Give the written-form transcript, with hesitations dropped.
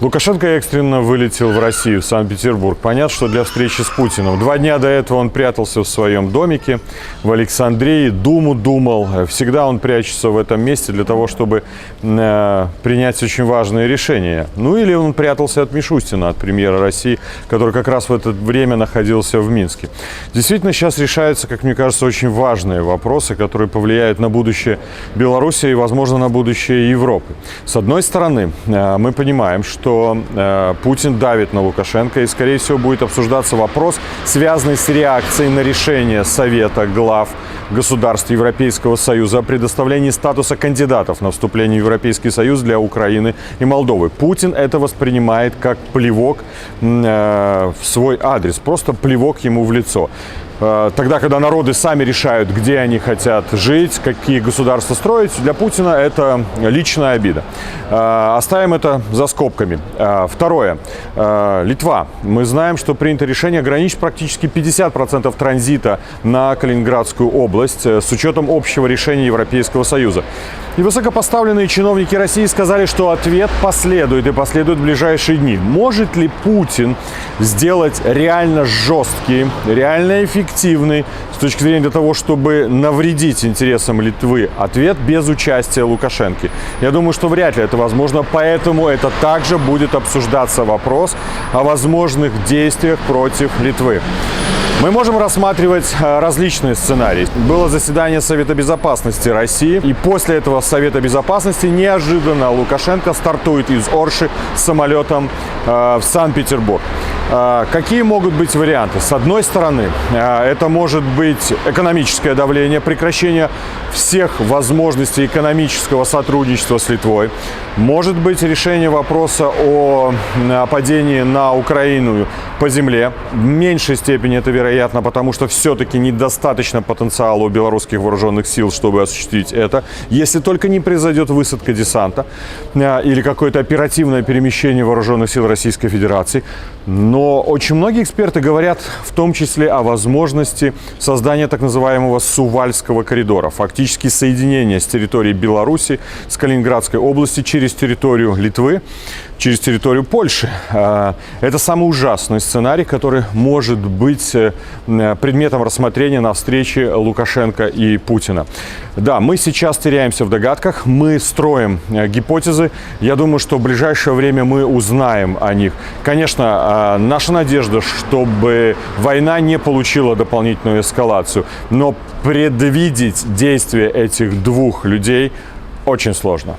Лукашенко экстренно вылетел в Россию, в Санкт-Петербург. Понятно, что для встречи с Путиным. 2 дня до этого он прятался в своем домике в Александрии, думу думал. Всегда он прячется в этом месте для того, чтобы принять очень важные решения. Ну или он прятался от Мишустина, от премьера России, который как раз в это время находился в Минске. Действительно, сейчас решаются, как мне кажется, очень важные вопросы, которые повлияют на будущее Беларуси и, возможно, на будущее Европы. С одной стороны, мы понимаем, что Путин давит на Лукашенко, и, скорее всего, будет обсуждаться вопрос, связанный с реакцией на решение Совета глав государств Европейского Союза о предоставлении статуса кандидатов на вступление в Европейский Союз для Украины и Молдовы. Путин это воспринимает как плевок в свой адрес, просто плевок ему в лицо. Тогда, когда народы сами решают, где они хотят жить, какие государства строить, для Путина это личная обида. Оставим это за скобками. Второе. Литва. Мы знаем, что принято решение ограничить практически 50% транзита на Калининградскую область с учетом общего решения Европейского Союза. И высокопоставленные чиновники России сказали, что ответ последует и последует в ближайшие дни. Может ли Путин сделать реально жесткий, реально эффективный с точки зрения того, чтобы навредить интересам Литвы ответ без участия Лукашенко? Я думаю, что вряд ли это возможно, поэтому это также будет обсуждаться вопрос о возможных действиях против Литвы. Мы можем рассматривать различные сценарии. Было заседание Совета Безопасности России, и после этого Совета Безопасности неожиданно Лукашенко стартует из Орши с самолетом в Санкт-Петербург. Какие могут быть варианты? С одной стороны, это может быть экономическое давление, прекращение всех возможностей экономического сотрудничества с Литвой. Может быть решение вопроса о нападении на Украину по земле. В меньшей степени это вероятно, потому что все-таки недостаточно потенциала у белорусских вооруженных сил, чтобы осуществить это. Если только не произойдет высадка десанта или какое-то оперативное перемещение вооруженных сил Российской Федерации. Но очень многие эксперты говорят в том числе о возможности создания так называемого Сувальского коридора. Фактически соединение с территорией Беларуси, с Калининградской области через территорию Литвы, через территорию Польши. Это самый ужасный сценарий, который может быть предметом рассмотрения на встрече Лукашенко и Путина. Да, мы сейчас теряемся в догадках, мы строим гипотезы. Я думаю, что в ближайшее время мы узнаем о них. Конечно, наша надежда, чтобы война не получила дополнительную эскалацию, но предвидеть действия этих двух людей очень сложно.